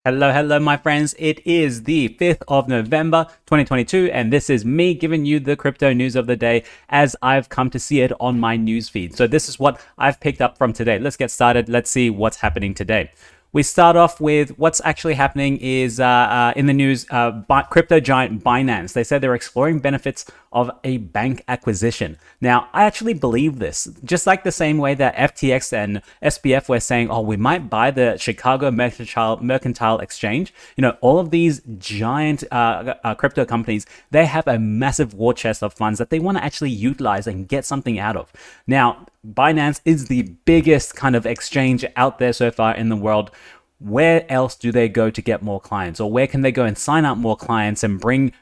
Hello, my friends. It is the 5th of November, 2022, and this is me giving you the crypto news of the day as I've come to see it on my news feed. So this is what I've picked up from today. Let's get started. Let's see what's happening today. We start off with what's actually happening is in the news, crypto giant Binance. They said they're exploring benefits of a bank acquisition. Now, I actually believe this, just like the same way that FTX and SBF were saying, oh, we might buy the Chicago Mercantile Exchange. You know, all of these giant crypto companies, they have a massive war chest of funds that they want to actually utilize and get something out of. Now, Binance is the biggest kind of exchange out there so far in the world. Where else do they go to get more clients, or where can they go and sign up more clients and bring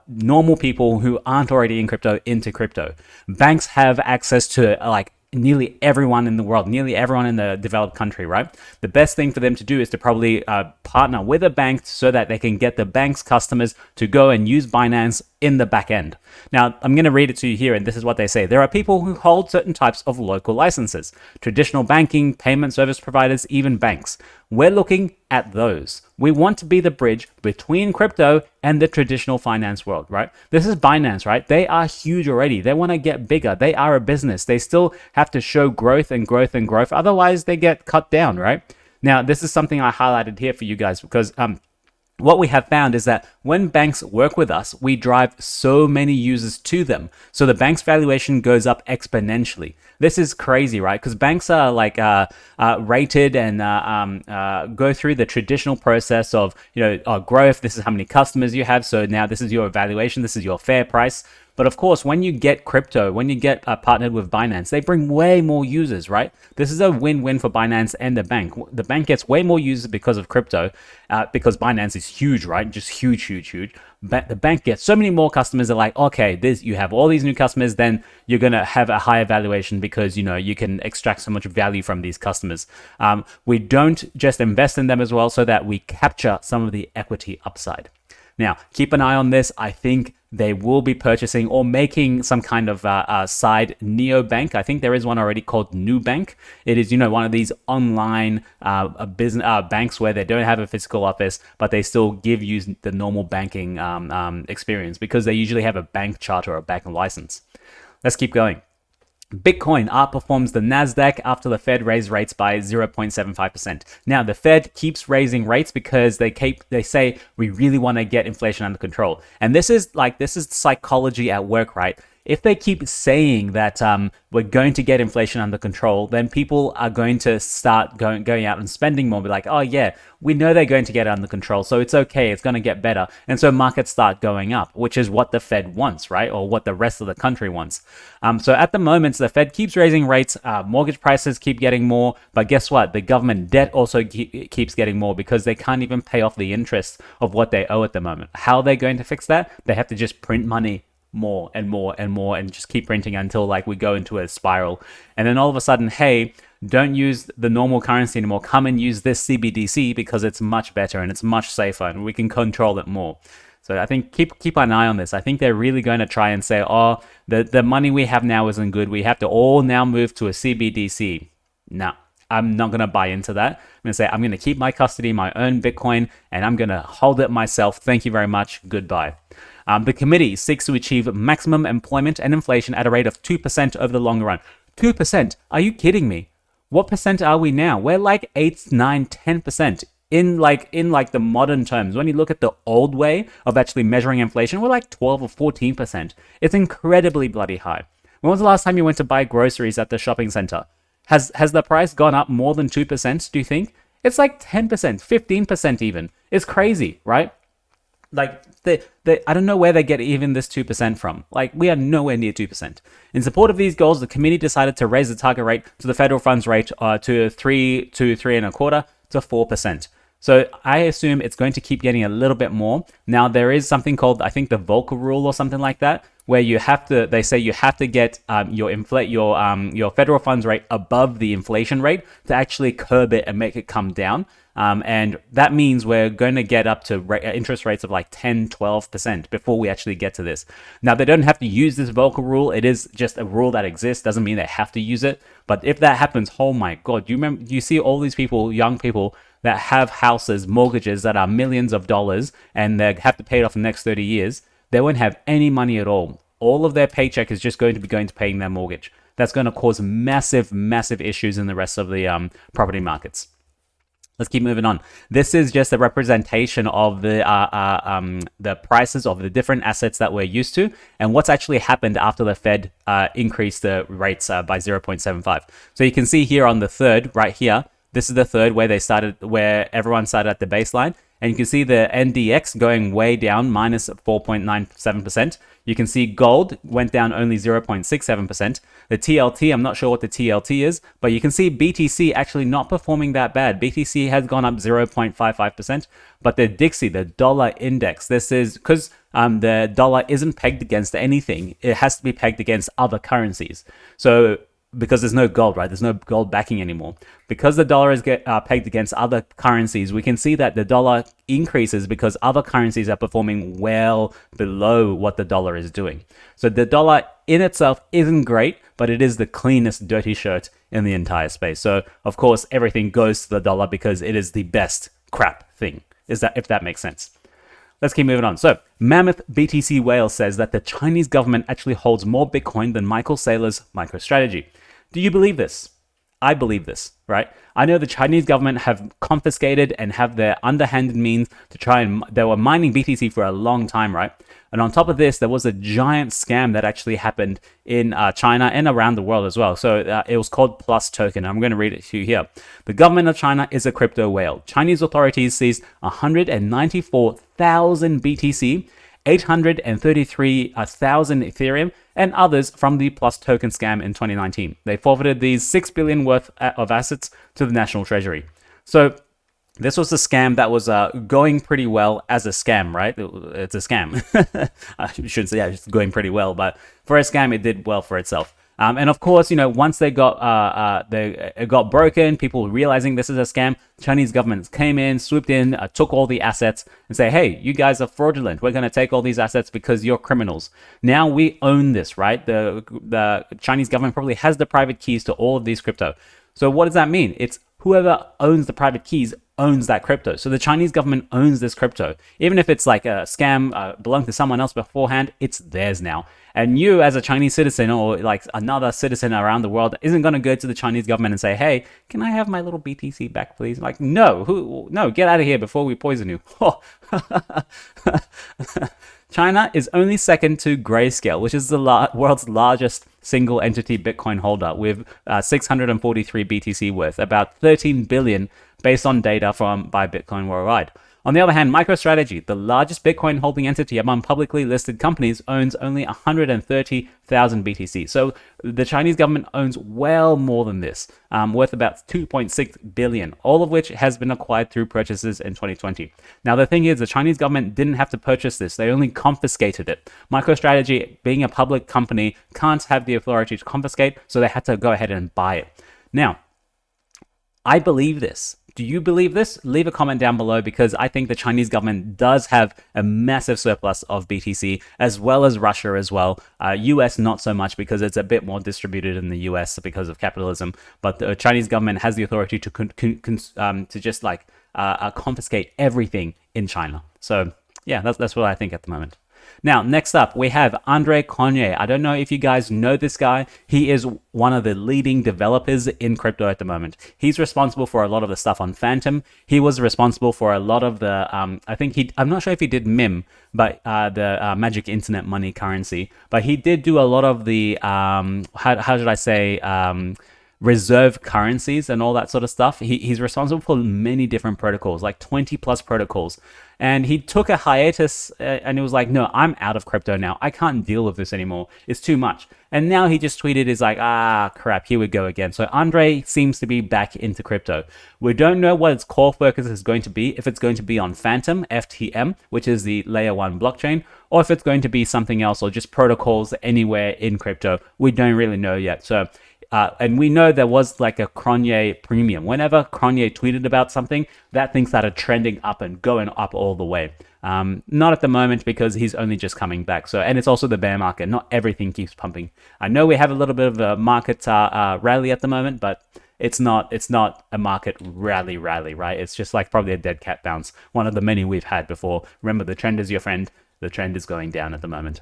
normal people who aren't already in crypto into crypto? Banks have access to like nearly everyone in the world, nearly everyone in the developed country, right? The best thing for them to do is to probably partner with a bank so that they can get the bank's customers to go and use Binance in the back end. Now, I'm going to read it to you here, and this is what they say. There are people who hold certain types of local licenses, traditional banking, payment service providers, even banks. We're looking at those. We want to be the bridge between crypto and the traditional finance world, right? This is Binance, right? They are huge already. They want to get bigger. They are a business. They still have to show growth and growth and growth. Otherwise, they get cut down, right? Now, this is something I highlighted here for you guys because what we have found is that when banks work with us, we drive so many users to them. So the bank's valuation goes up exponentially. This is crazy, right? Because banks are like rated and go through the traditional process of, growth. This is how many customers you have. So now this is your evaluation. This is your fair price. But of course, when you get crypto, when you get partnered with Binance, they bring way more users, right? This is a win-win for Binance and the bank. The bank gets way more users because of crypto, because Binance is huge, right? Just huge. But the bank gets so many more customers. They're like, okay, you have all these new customers, then you're going to have a higher valuation because, you can extract so much value from these customers. We don't just invest in them as well so that we capture some of the equity upside. Now, keep an eye on this. I think they will be purchasing or making some kind of side neobank. I think there is one already called Nubank. It is, one of these online business banks where they don't have a physical office, but they still give you the normal banking experience because they usually have a bank charter or a bank license. Let's keep going. Bitcoin outperforms the Nasdaq after the Fed raised rates by 0.75%. Now, the Fed keeps raising rates because they say we really want to get inflation under control. And this is psychology at work, right? If they keep saying that we're going to get inflation under control, then people are going to start going out and spending more. Be like, oh yeah, we know they're going to get it under control, so it's okay, it's going to get better. And so markets start going up, which is what the Fed wants, right? Or what the rest of the country wants. So at the moment, the Fed keeps raising rates, mortgage prices keep getting more, but guess what? The government debt also keeps getting more because they can't even pay off the interest of what they owe at the moment. How are they going to fix that? They have to just print money more and more and just keep printing until we go into a spiral. And then all of a sudden, hey, don't use the normal currency anymore. Come and use this CBDC because it's much better and it's much safer and we can control it more. So I think keep an eye on this. I think they're really going to try and say, oh, the money we have now isn't good. We have to all now move to a CBDC. No, I'm not going to buy into that. I'm going to say, I'm going to keep my custody, my own Bitcoin, and I'm going to hold it myself. Thank you very much. Goodbye. The committee seeks to achieve maximum employment and inflation at a rate of 2% over the long run. 2%? Are you kidding me? What percent are we now? We're like 8, 9, 10%. In the modern terms, when you look at the old way of actually measuring inflation, we're like 12 or 14%. It's incredibly bloody high. When was the last time you went to buy groceries at the shopping center? Has the price gone up more than 2%, do you think? It's like 10%, 15% even. It's crazy, right? I don't know where they get even this 2% from. We are nowhere near 2%. In support of these goals, the committee decided to raise the target rate to the federal funds rate to 3.25% to 4%. So I assume it's going to keep getting a little bit more. Now, there is something called, I think, the Volcker rule or something like that, where they say you have to get your federal funds rate above the inflation rate to actually curb it and make it come down. And that means we're going to get up to interest rates of like 10, 12% before we actually get to this. Now, they don't have to use this Volcker rule. It is just a rule that exists. Doesn't mean they have to use it. But if that happens, oh my God, you see all these people, young people, that have houses, mortgages that are millions of dollars, and they have to pay it off in the next 30 years, they won't have any money at all. All of their paycheck is just going to be going to paying their mortgage. That's going to cause massive, massive issues in the rest of the property markets. Let's keep moving on. This is just a representation of the prices of the different assets that we're used to and what's actually happened after the Fed increased the rates by 0.75. So you can see here on the third, right here, this is the third where everyone started at the baseline. And you can see the NDX going way down, minus 4.97%. You can see gold went down only 0.67%. The TLT, I'm not sure what the TLT is, but you can see BTC actually not performing that bad. BTC has gone up 0.55%, but the Dixie, the dollar index, this is because the dollar isn't pegged against anything. It has to be pegged against other currencies. So because there's no gold, right? There's no gold backing anymore. Because the dollar is pegged against other currencies, we can see that the dollar increases because other currencies are performing well below what the dollar is doing. So the dollar in itself isn't great, but it is the cleanest dirty shirt in the entire space. So of course, everything goes to the dollar because it is the best crap thing. If that makes sense. Let's keep moving on. So, Mammoth BTC Whale says that the Chinese government actually holds more Bitcoin than Michael Saylor's MicroStrategy. Do you believe this? I believe this, right? I know the Chinese government have confiscated and have their underhanded means to try and... They were mining BTC for a long time, right? And on top of this, there was a giant scam that actually happened in China and around the world as well. So it was called Plus Token. I'm going to read it to you here. The government of China is a crypto whale. Chinese authorities seized 194,000 BTC, 833,000 Ethereum, and others from the Plus Token scam in 2019. They forfeited these $6 billion worth of assets to the National Treasury. So this was a scam that was going pretty well as a scam, right? It's a scam. I shouldn't say it's going pretty well, but for a scam, it did well for itself. And of course, once it got broken, people realizing this is a scam, Chinese government came in, swooped in, took all the assets and say, hey, you guys are fraudulent. We're going to take all these assets because you're criminals. Now we own this, right? The Chinese government probably has the private keys to all of these crypto. So what does that mean? It's whoever owns the private keys owns that crypto. So the Chinese government owns this crypto. Even if it's like a scam, belonged to someone else beforehand, it's theirs now. And you as a Chinese citizen or like another citizen around the world isn't going to go to the Chinese government and say, hey, can I have my little BTC back, please? Like, no, get out of here before we poison you. China is only second to Grayscale, which is the world's largest single entity Bitcoin holder with 643 BTC worth, about 13 billion based on data by Bitcoin Worldwide. On the other hand, MicroStrategy, the largest Bitcoin holding entity among publicly listed companies, owns only 130,000 BTC. So the Chinese government owns well more than this, worth about 2.6 billion, all of which has been acquired through purchases in 2020. Now, the thing is, the Chinese government didn't have to purchase this. They only confiscated it. MicroStrategy, being a public company, can't have the authority to confiscate, so they had to go ahead and buy it. Now, I believe this. Do you believe this? Leave a comment down below because I think the Chinese government does have a massive surplus of BTC as well as Russia as well. US not so much because it's a bit more distributed in the US because of capitalism. But the Chinese government has the authority to just like confiscate everything in China. So yeah, that's what I think at the moment. Now, next up, we have Andre Cronje. I don't know if you guys know this guy. He is one of the leading developers in crypto at the moment. He's responsible for a lot of the stuff on Phantom. He was responsible for a lot of the, I'm not sure if he did MIM, but the Magic Internet Money currency. But he did do a lot of the, how should I say, reserve currencies and all that sort of stuff. He's responsible for many different protocols, like 20 plus protocols. And he took a hiatus and he was like, no, I'm out of crypto now. I can't deal with this anymore. It's too much. And now he just tweeted, he's like, crap, here we go again. So Andre seems to be back into crypto. We don't know what its core focus is going to be, if it's going to be on Phantom, FTM, which is the layer 1 blockchain, or if it's going to be something else or just protocols anywhere in crypto. We don't really know yet. So and we know there was like a Cronje premium. Whenever Cronje tweeted about something, that thing started trending up and going up all the way. Not at the moment because he's only just coming back. So, and it's also the bear market. Not everything keeps pumping. I know we have a little bit of a market rally at the moment, but it's not a market rally, right? It's just like probably a dead cat bounce, one of the many we've had before. Remember, the trend is your friend. The trend is going down at the moment.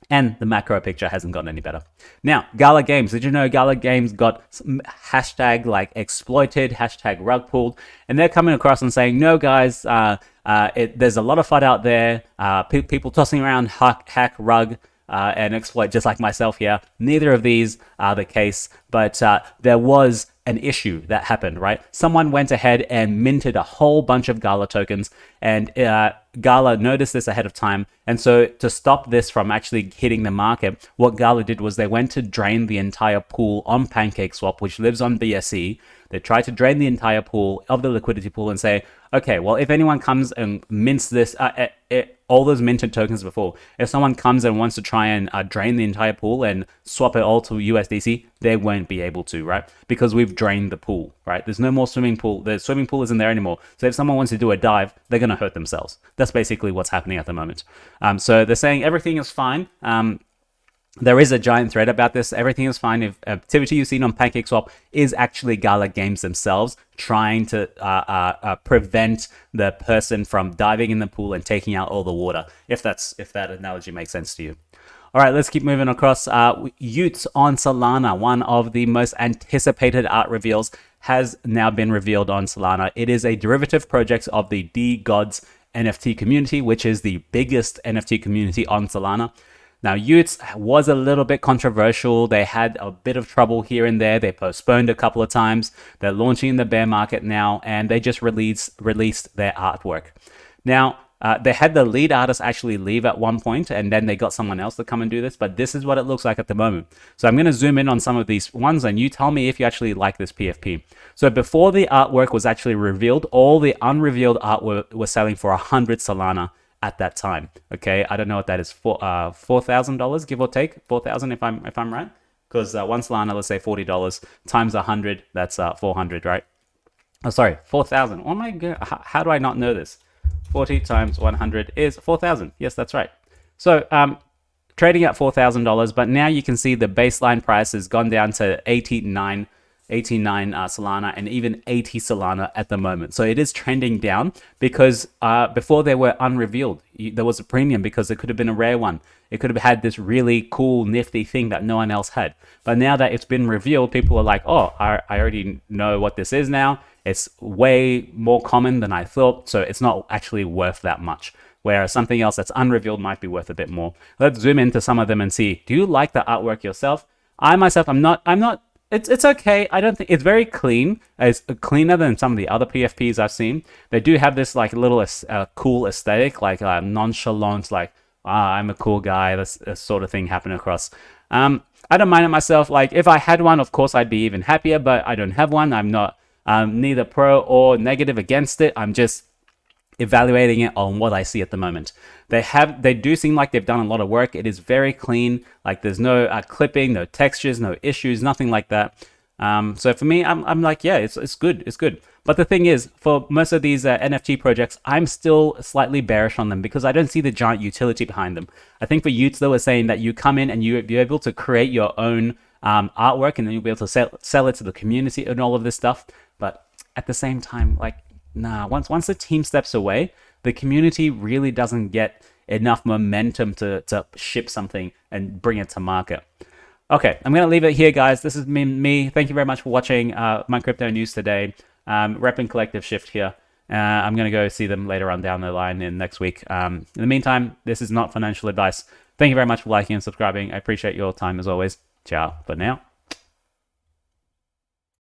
And the macro picture hasn't gotten any better. Now, Gala Games. Did you know Gala Games got hashtag like exploited, hashtag rug pulled? And they're coming across and saying, no, guys, there's a lot of FUD out there. People tossing around hack, rug, and exploit, just like myself here. Neither of these are the case, but there was an issue that happened, right? Someone went ahead and minted a whole bunch of Gala tokens, and Gala noticed this ahead of time. And so to stop this from actually hitting the market, what Gala did was they went to drain the entire pool on PancakeSwap, which lives on BSC. They tried to drain the entire pool of the liquidity pool and say, okay, well, if anyone comes and mints this, all those minted tokens before, if someone comes and wants to try and drain the entire pool and swap it all to USDC, they won't be able to, right? Because we've drained the pool, right? There's no more swimming pool. The swimming pool isn't there anymore. So if someone wants to do a dive, they're going to hurt themselves. That's basically what's happening at the moment. So they're saying everything is fine. There is a giant thread about this. Everything is fine. If activity you've seen on PancakeSwap is actually Gala Games themselves trying to prevent the person from diving in the pool and taking out all the water, if that analogy makes sense to you. All right, let's keep moving across. y00ts on Solana, one of the most anticipated art reveals, has now been revealed on Solana. It is a derivative project of the DGods NFT community, which is the biggest NFT community on Solana. Now, y00ts was a little bit controversial. They had a bit of trouble here and there. They postponed a couple of times. They're launching in the bear market now, and they just released their artwork. Now, they had the lead artist actually leave at one point, and then they got someone else to come and do this, but this is what it looks like at the moment. So I'm going to zoom in on some of these ones, and you tell me if you actually like this PFP. So before the artwork was actually revealed, all the unrevealed artwork was selling for 100 Solana at that time. Okay, I don't know what that is for. $4,000, give or take, 4,000 if I'm right, because one Solana, let's say $40 times 100, that's 400, right? Oh, sorry, 4,000. Oh my god, how do I not know this? 40 times 100 is 4,000. Yes, that's right. So trading at $4,000, but now you can see the baseline price has gone down to 89 Solana and even 80 Solana at the moment. So it is trending down because before they were unrevealed. There was a premium because it could have been a rare one. It could have had this really cool, nifty thing that no one else had. But now that it's been revealed, people are like, oh, I already know what this is now. It's way more common than I thought, so it's not actually worth that much. Whereas something else that's unrevealed might be worth a bit more. Let's zoom into some of them and see. Do you like the artwork yourself? I'm not. It's okay. I don't think it's very clean. It's cleaner than some of the other PFPs I've seen. They do have this like little cool aesthetic, like nonchalant, like I'm a cool guy. This sort of thing happening across. I don't mind it myself. Like if I had one, of course I'd be even happier. But I don't have one. I'm not neither pro or negative against it. I'm just evaluating it on what I see at the moment. They do seem like they've done a lot of work. It is very clean. Like there's no clipping, no textures, no issues, nothing like that. So for me, I'm like, yeah, it's good. It's good. But the thing is, for most of these NFT projects, I'm still slightly bearish on them because I don't see the giant utility behind them. I think for y00ts, they were saying that you come in and you'll be able to create your own artwork and then you'll be able to sell it to the community and all of this stuff. But at the same time, like, nah, once the team steps away, the community really doesn't get enough momentum to ship something and bring it to market. Okay, I'm going to leave it here, guys. This has been me. Thank you very much for watching my crypto news today. Repping Collective Shift here. I'm going to go see them later on down the line in next week. In the meantime, this is not financial advice. Thank you very much for liking and subscribing. I appreciate your time as always. Ciao for now.